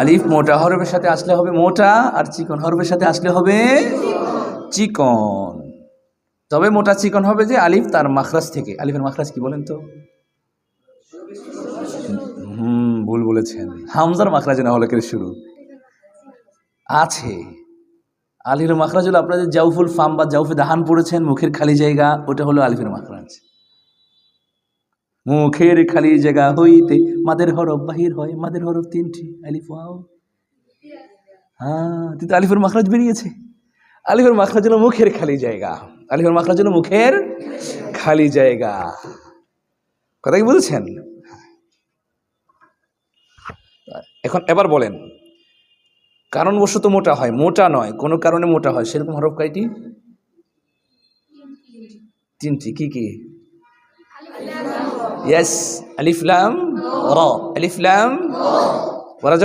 আলিফ মোটা হরফের সাথে আসলে হবে মোটা, আর চিকন হরফের সাথে আসলে হবে চিকন। তবে মোটা চিকন হবে যে আলিফ তার মাখরাজ থেকে। আলিফের মাখরাজ কি বলেন তো? ভুল বলেছেন। হামজার মাখরাজ না হলকের শুরু আছে। আলিফের মাখরাজ হলো আপনাদের জাউফুল ফাম বা জাউফে দাহান পড়েছেন, মুখের খালি জায়গা, ওটা হলো আলিফের মাখরাজ। মুখের খালি জায়গা হইতে মাদের হরফ বাহির হয়, মাদের হরফ 3টি, আলিফ ওয়াও। হ্যাঁ, কিন্তু আলিফের মাখরাজ বেরিয়েছে। আলিফের মাখরাজ হলো মুখের খালি জায়গা। আলিফের মাখরাজ হলো মুখের খালি জায়গা। কথা কি বুঝেছেন? এখন এবার বলেন, কারণবশত মোটা হয়, মোটা নয় কোনো কারণে মোটা হয়, সেরকম হরফ কয়টি? 3টি। কি কি? ইয়েস, আলিফ লাম র। আলিফ লাম বলা যাবে